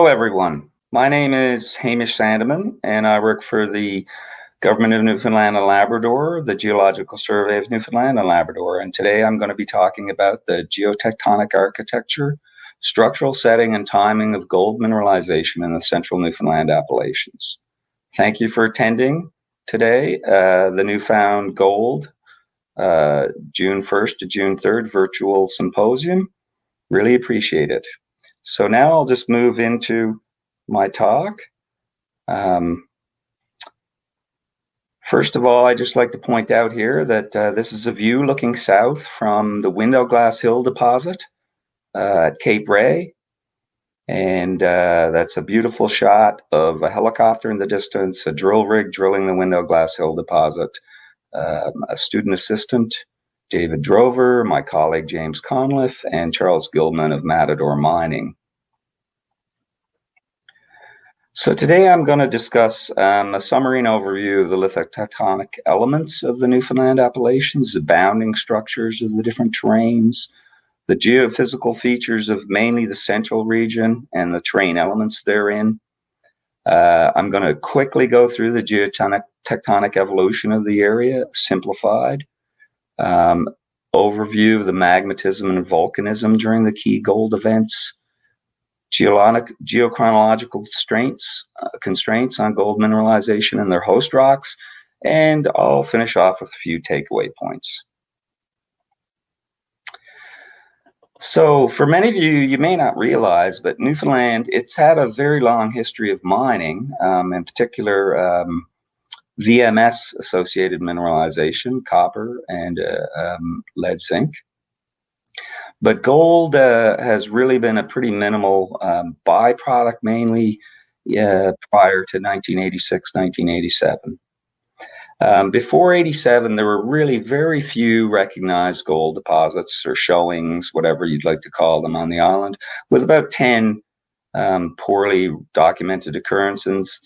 everyone. My name is Hamish Sandeman, and I work for the Government of Newfoundland and Labrador, the Geological Survey of Newfoundland and Labrador. And today I'm going to be talking about the geotectonic architecture, structural setting, and timing of gold mineralization in the central Newfoundland Appalachians. Thank you for attending today, the Newfound Gold June 1st to June 3rd virtual symposium. Really appreciate it. So now I'll just move into my talk. First of all, I'd just like to point out here that this is a view looking south from the Windowglass Hill deposit at Cape Ray. And that's a beautiful shot of a helicopter in the distance, a drill rig drilling the Windowglass Hill deposit, a student assistant, David Drover, my colleague James Conliffe, and Charles Gilman of Matador Mining. So today I'm going to discuss a summary and overview of the lithotectonic elements of the Newfoundland Appalachians, the bounding structures of the different terrains, the geophysical features of mainly the central region and the terrain elements therein. I'm going to quickly go through the geotectonic evolution of the area, simplified. Overview of the magmatism and volcanism during the key gold events, geochronological constraints on gold mineralization and their host rocks, and I'll finish off with a few takeaway points. So for many of you, you may not realize, but Newfoundland, it's had a very long history of mining, in particular VMS-associated mineralization, copper and lead zinc. But gold has really been a pretty minimal byproduct, mainly prior to 1986, 1987. Before 87, there were really very few recognized gold deposits or showings, whatever you'd like to call them, on the island, with about 10 poorly documented occurrences.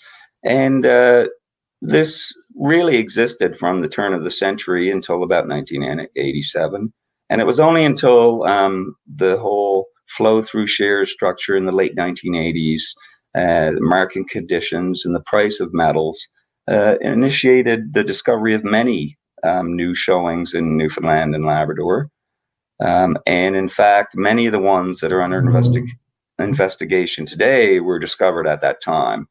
And this really existed from the turn of the century until about 1987. And it was only until the whole flow-through share structure in the late 1980s, market conditions and the price of metals initiated the discovery of many new showings in Newfoundland and Labrador. And in fact, many of the ones that are under investigation today were discovered at that time.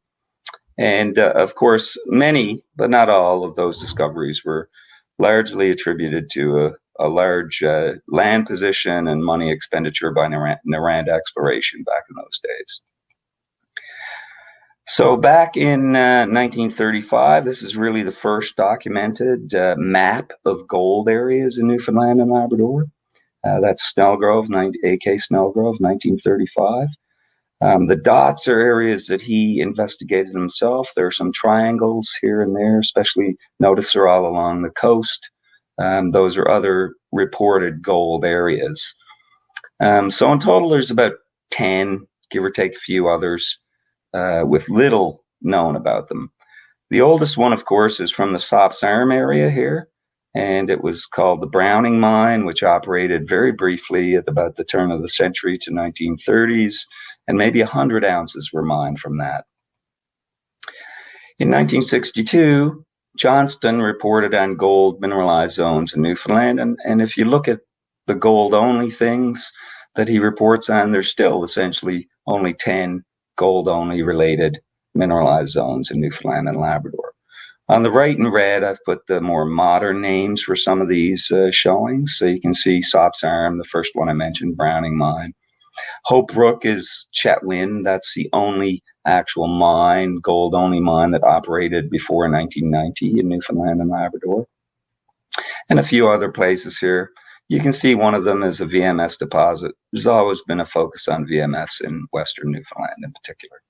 And of course, many, but not all of those discoveries were largely attributed to a large land position and money expenditure by Noranda Exploration back in those days. So back in 1935, this is really the first documented map of gold areas in Newfoundland and Labrador. That's Snellgrove, A.K. Snellgrove, 1935. The dots are areas that he investigated himself. There are some triangles here and there, especially notice they're all along the coast. Those are other reported gold areas. So in total, there's about 10, give or take a few others, with little known about them. The oldest one, of course, is from the Sops Arm area here, and it was called the Browning Mine, which operated very briefly at about the turn of the century to 1930s, and maybe 100 ounces were mined from that. In 1962, Johnston reported on gold mineralized zones in Newfoundland, and if you look at the gold-only things that he reports on, there's still essentially only 10 gold-only related mineralized zones in Newfoundland and Labrador. On the right in red, I've put the more modern names for some of these showings. So you can see Sops Arm, the first one I mentioned, Browning Mine. Hope Brook is Chetwynd. That's the only actual mine, gold-only mine that operated before 1990 in Newfoundland and Labrador. And a few other places here. You can see one of them is a VMS deposit. There's always been a focus on VMS in Western Newfoundland in particular.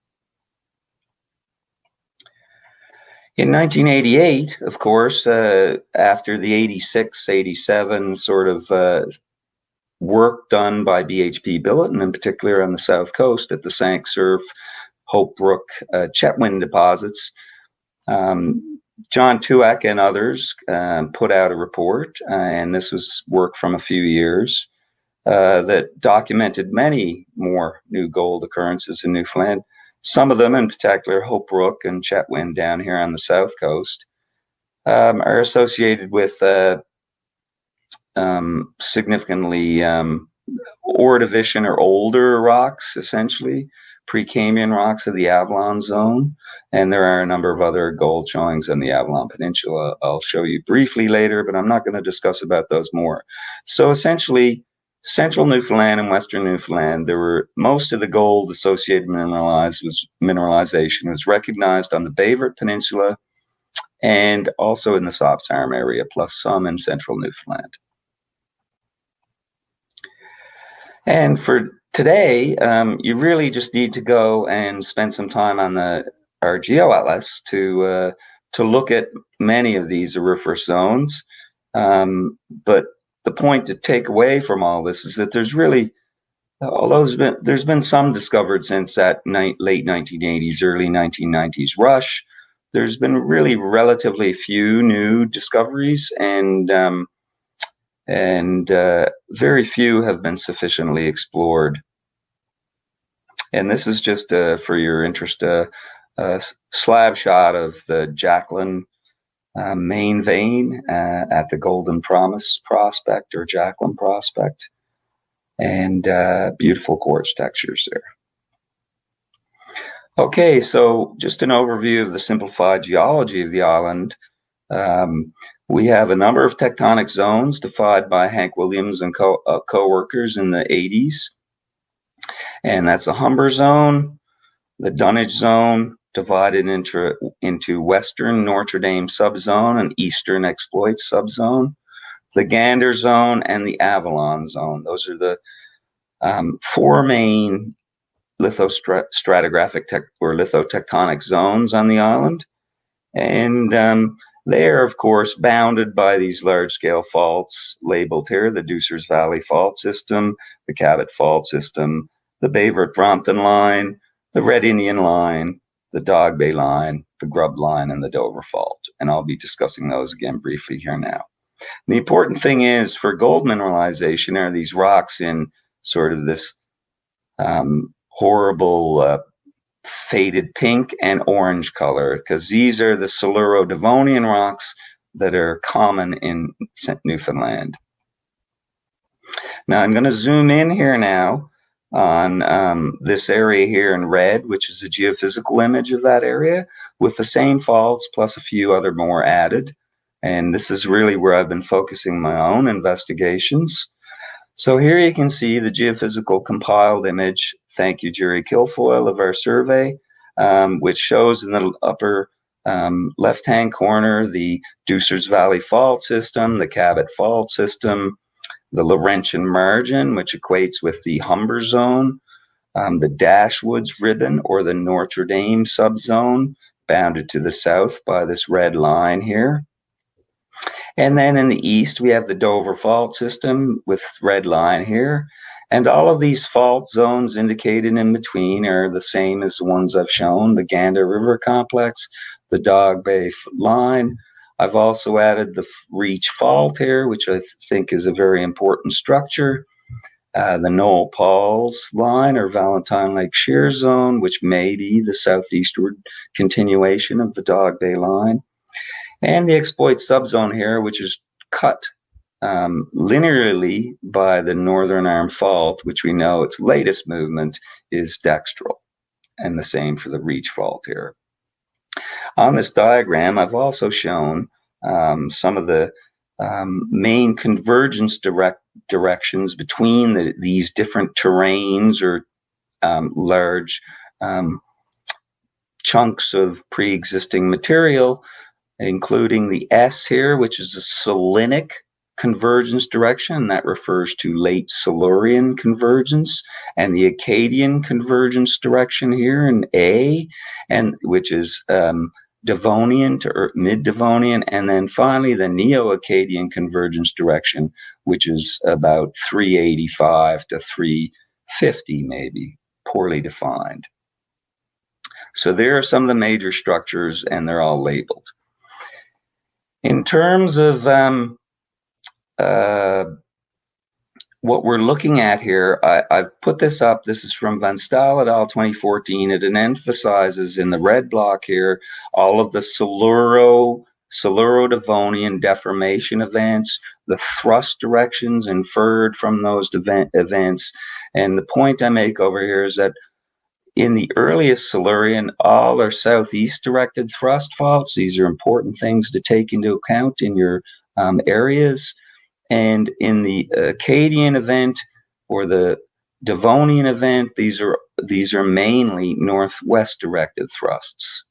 In 1988, of course, after the 86, 87 sort of work done by BHP Billiton, in particular on the south coast at the Sank Surf, Hope Brook, Chetwynd deposits, John Tuack and others put out a report, and this was work from a few years, that documented many more new gold occurrences in Newfoundland. Some of them, in particular, Hope Brook and Chetwynd down here on the south coast, are associated with significantly Ordovician or older rocks, essentially, Precambrian rocks of the Avalon zone. And there are a number of other gold showings on the Avalon Peninsula I'll show you briefly later, but I'm not going to discuss about those more. So essentially, central Newfoundland and western Newfoundland, there were most of the gold associated mineralization was recognized on the Bayvert Peninsula and also in the Sopsarm area, plus some in central Newfoundland. And for today, you really just need to go and spend some time on our GeoAtlas to look at many of these auriferous zones. But the point to take away from all this is that there's really, although there's been some discovered since that late 1980s, early 1990s rush, there's been really relatively few new discoveries, and very few have been sufficiently explored. And this is just for your interest, a slab shot of the Jacqueline main vein at the Golden Promise Prospect or Jacqueline Prospect, and beautiful quartz textures there. Okay, so just an overview of the simplified geology of the island. We have a number of tectonic zones defined by Hank Williams and co-workers in the 80s. And that's a Humber zone, the Dunnage zone, divided into Western Notre Dame subzone and Eastern Exploits subzone, the Gander zone, and the Avalon zone. Those are the four main lithostratigraphic or lithotectonic zones on the island. And they are, of course, bounded by these large-scale faults labeled here: the Deucers Valley Fault System, the Cabot Fault System, the Bayvert-Brompton Line, the Red Indian Line, the Dog Bay Line, the Grub Line, and the Dover Fault. And I'll be discussing those again briefly here now. The important thing is, for gold mineralization, are these rocks in sort of this horrible faded pink and orange color, because these are the Siluro-Devonian rocks that are common in Newfoundland. Now I'm going to zoom in here now on this area here in red, which is a geophysical image of that area with the same faults plus a few other more added. And this is really where I've been focusing my own investigations. So here you can see the geophysical compiled image, thank you Jerry Kilfoyle, of our survey, which shows in the upper left-hand corner the Deucers Valley Fault System, the Cabot Fault System, the Laurentian Margin, which equates with the Humber Zone, the Dashwoods Ribbon, or the Notre Dame subzone, bounded to the south by this red line here. And then in the east, we have the Dover Fault System with red line here. And all of these fault zones indicated in between are the same as the ones I've shown: the Gander River Complex, the Dog Bay Line. I've also added the Reach Fault here, which I think is a very important structure. The Noel Pauls Line, or Valentine Lake Shear Zone, which may be the southeastward continuation of the Dog Bay Line. And the Exploit subzone here, which is cut linearly by the Northern Arm Fault, which we know its latest movement is dextral, and the same for the Reach Fault here. On this diagram, I've also shown some of the main convergence directions between these different terrains or large chunks of pre-existing material, including the S here, which is a Selenic convergence direction. That refers to late Silurian convergence, and the Acadian convergence direction here in A, and which is Devonian to mid-Devonian, and then finally the Neo-Acadian convergence direction, which is about 385 to 350, maybe, poorly defined. So there are some of the major structures, and they're all labeled. In terms of what we're looking at here, I've put this up. This is from Van Staal et al. 2014. It emphasizes in the red block here all of the Siluro-Devonian deformation events, the thrust directions inferred from those events. And the point I make over here is that in the earliest Silurian, all are southeast directed thrust faults. These are important things to take into account in your areas. And in the Akkadian event or the Devonian event, these are mainly northwest directed thrusts.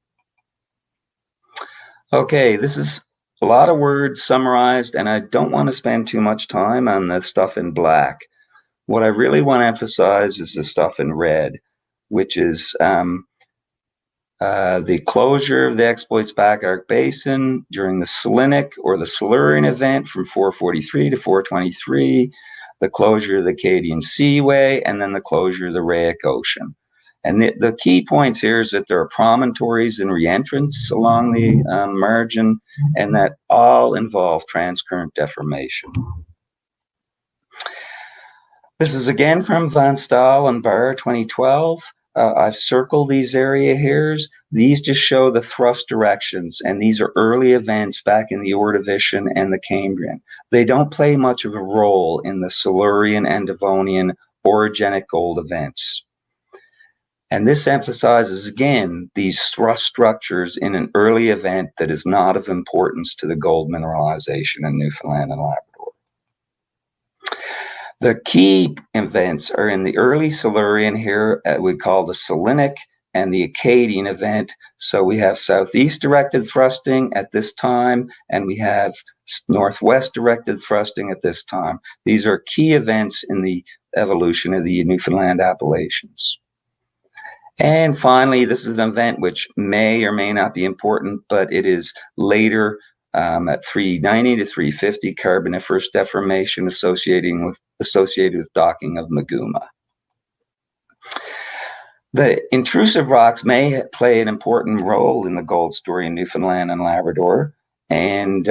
Okay, this is a lot of words summarized, and I don't want to spend too much time on the stuff in black. What I really want to emphasize is the stuff in red, which is the closure of the exploits back arc basin during the Selenic or the Silurian event from 443 to 423, the closure of the Akkadian Seaway, and then the closure of the Rheic Ocean. And the key points here is that there are promontories and reentrants along the margin, and that all involve transcurrent deformation. This is again from Van Staal and Barr 2012. I've circled these area here. These just show the thrust directions, and these are early events back in the Ordovician and the Cambrian. They don't play much of a role in the Silurian and Devonian orogenic gold events. And this emphasizes, again, these thrust structures in an early event that is not of importance to the gold mineralization in Newfoundland and Labrador. The key events are in the early Silurian here, we call the Selenic and the Akkadian event. So we have southeast directed thrusting at this time, and we have northwest directed thrusting at this time. These are key events in the evolution of the Newfoundland Appalachians. And finally, this is an event which may or may not be important, but it is later at 390 to 350 Carboniferous deformation associated with docking of maguma. The intrusive rocks may play an important role in the gold story in Newfoundland and Labrador. And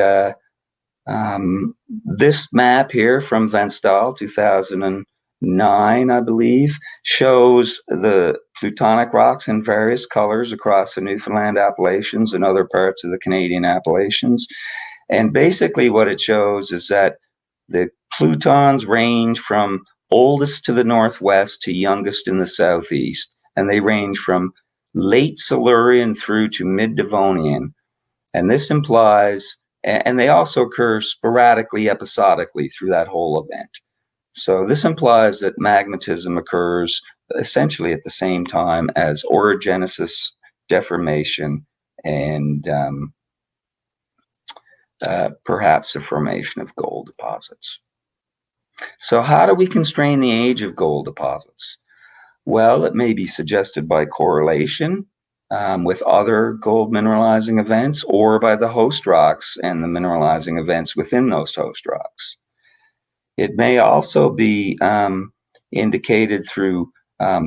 this map here from Van Staal, 2009, I believe, shows the plutonic rocks in various colors across the Newfoundland Appalachians and other parts of the Canadian Appalachians. And basically what it shows is that the plutons range from oldest to the northwest to youngest in the southeast. And they range from late Silurian through to mid-Devonian. And this implies, and they also occur sporadically, episodically through that whole event. So this implies that magmatism occurs essentially at the same time as orogenesis, deformation, and perhaps the formation of gold deposits. So how do we constrain the age of gold deposits? Well, it may be suggested by correlation with other gold mineralizing events, or by the host rocks and the mineralizing events within those host rocks. It may also be indicated through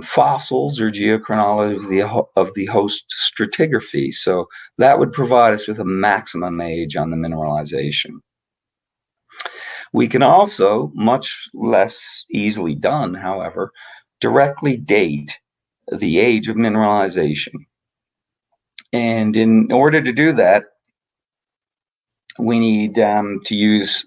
fossils or geochronology of the host stratigraphy. So that would provide us with a maximum age on the mineralization. We can also, much less easily done, however, directly date the age of mineralization. And in order to do that, we need to use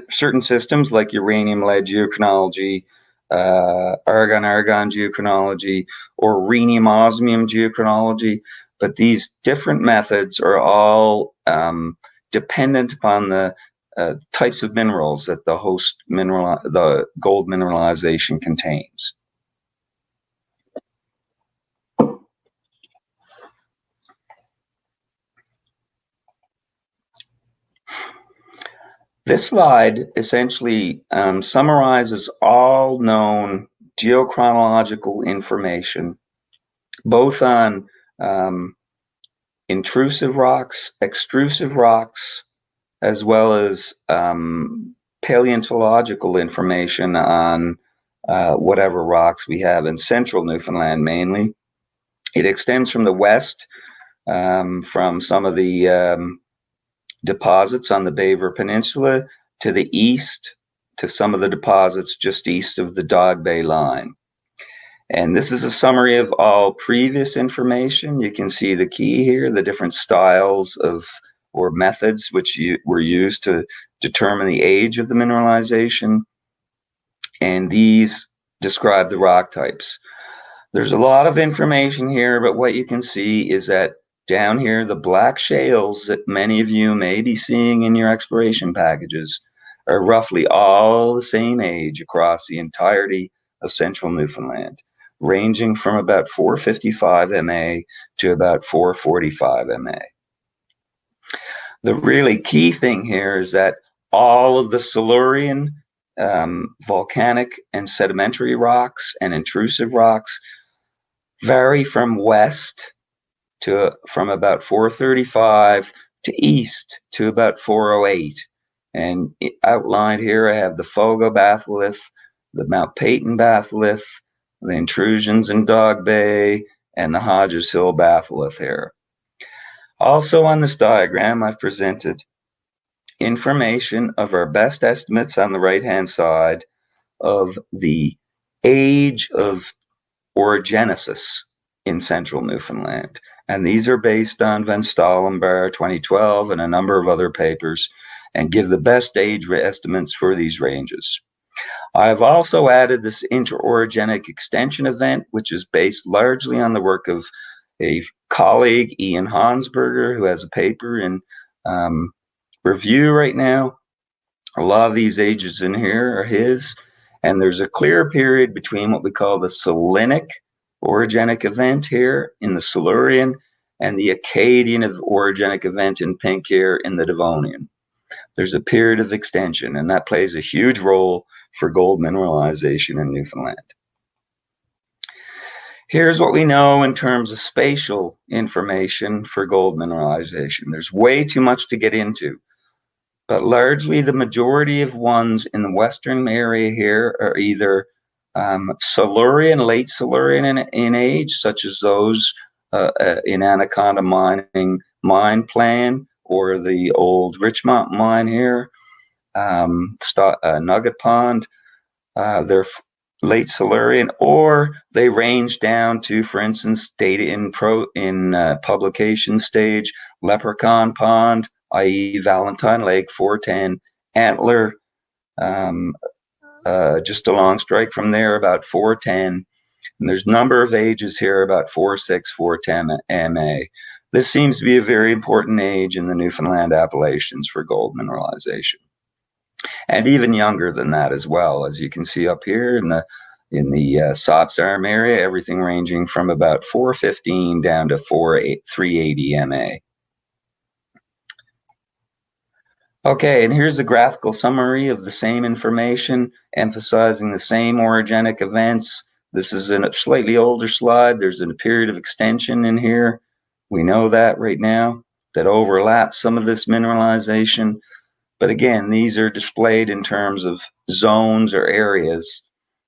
certain systems like uranium-lead geochronology, argon-argon geochronology, or rhenium-osmium geochronology. But these different methods are all dependent upon the types of minerals that the host mineral, the gold mineralization contains. This slide essentially summarizes all known geochronological information, both on intrusive rocks, extrusive rocks, as well as paleontological information on whatever rocks we have in central Newfoundland mainly. It extends from the west, from some of the deposits on the Beaver Peninsula, to the east, to some of the deposits just east of the Dog Bay line. And this is a summary of all previous information. You can see the key here, the different styles of or methods which were used to determine the age of the mineralization. And these describe the rock types. There's a lot of information here, but what you can see is that down here, the black shales that many of you may be seeing in your exploration packages are roughly all the same age across the entirety of central Newfoundland, ranging from about 455 MA to about 445 MA. The really key thing here is that all of the Silurian volcanic and sedimentary rocks and intrusive rocks vary from west to from about 435 to east to about 408. And outlined here, I have the Fogo batholith, the Mount Peyton batholith, the intrusions in Dog Bay, and the Hodges Hill batholith here. Also on this diagram, I've presented information of our best estimates on the right-hand side of the age of orogenesis in central Newfoundland. And these are based on Van Stalenbaer 2012 and a number of other papers, and give the best age estimates for these ranges. I've also added this interorogenic extension event, which is based largely on the work of a colleague, Ian Hansberger, who has a paper in review right now. A lot of these ages in here are his, and there's a clear period between what we call the Selenic orogenic event here in the Silurian and the Acadian orogenic event in pink here in the Devonian. There's a period of extension, and that plays a huge role for gold mineralization in Newfoundland. Here's what we know in terms of spatial information for gold mineralization. There's way too much to get into, but largely the majority of ones in the western area here are either Silurian, late Silurian in age, such as those in Anaconda Mining mine plan, or the old Richmont mine here, Nugget Pond. They're late Silurian, or they range down to, for instance, data in publication stage, Leprechaun Pond, i.e. Valentine Lake, 410, Antler, just a long strike from there, about 410. And there's a number of ages here, about 46, 410 MA. This seems to be a very important age in the Newfoundland Appalachians for gold mineralization. And even younger than that as well, as you can see up here in the Sops Arm area, everything ranging from about 415 down to 380 MA. Okay, and here's a graphical summary of the same information, emphasizing the same orogenic events. This is in a slightly older slide. There's a period of extension in here. We know that right now, that overlaps some of this mineralization. But again, these are displayed in terms of zones or areas.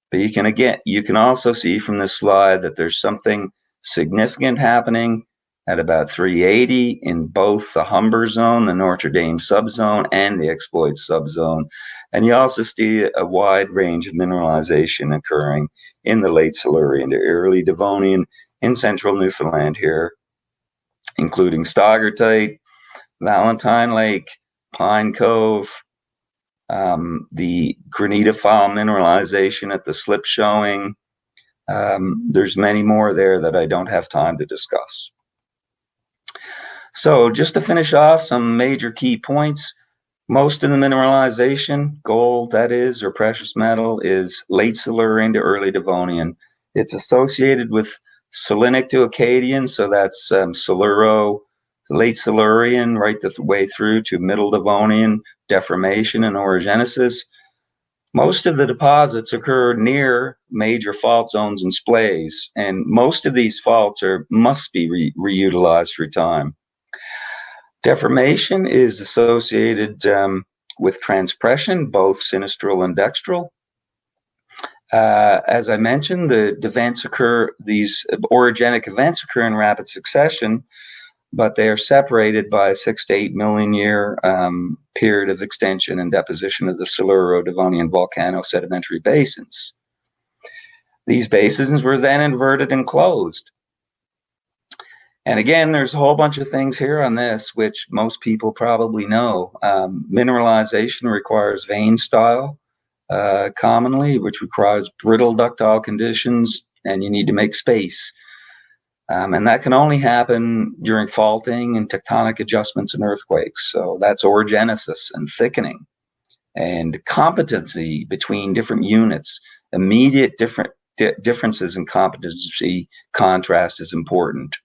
But you can also see from this slide that there's something significant happening at about 380 in both the Humber zone, the Notre Dame subzone, and the Exploit subzone. And you also see a wide range of mineralization occurring in the late Silurian to early Devonian in central Newfoundland here, including Stoggertite, Valentine Lake, Pine Cove, the granitophile mineralization at the slip showing. There's many more there that I don't have time to discuss. So just to finish off some major key points, most of the mineralization, gold that is, or precious metal, is late Silurian to early Devonian. It's associated with Selenic to Acadian, so that's Siluro, late Silurian, right the way through to middle Devonian deformation and orogenesis. Most of the deposits occur near major fault zones and splays, and most of these faults must be reutilized through time. Deformation is associated with transpression, both sinistral and dextral. As I mentioned, these orogenic events occur in rapid succession. but they are separated by a 6 to 8 million year period of extension and deposition of the Siluro-Devonian volcano sedimentary basins. These basins were then inverted and closed. And again, there's a whole bunch of things here on this, which most people probably know. Mineralization requires vein style, commonly, which requires brittle ductile conditions, and you need to make space. And that can only happen during faulting and tectonic adjustments and earthquakes. So that's orogenesis and thickening and competency between different units. Immediate differences in competency contrast is important.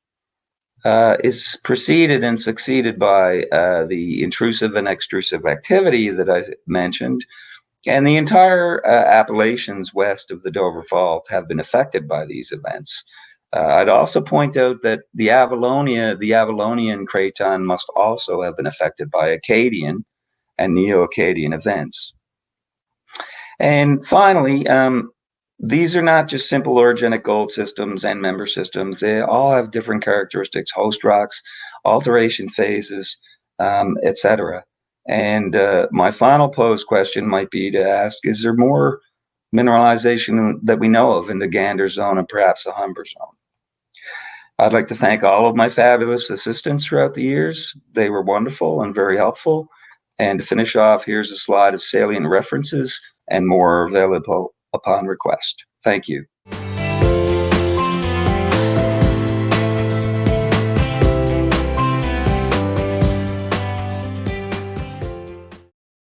Is preceded and succeeded by the intrusive and extrusive activity that I mentioned. And the entire Appalachians west of the Dover Fault have been affected by these events. I'd also point out that the Avalonia, the Avalonian craton must also have been affected by Akkadian and Neo-Akkadian events. And finally, these are not just simple orogenic gold systems and member systems. They all have different characteristics, host rocks, alteration phases, etc. And my final posed question might be to ask, is there more mineralization that we know of in the Gander zone and perhaps the Humber zone? I'd like to thank all of my fabulous assistants throughout the years. They were wonderful and very helpful. And to finish off, here's a slide of salient references and more available upon request. Thank you.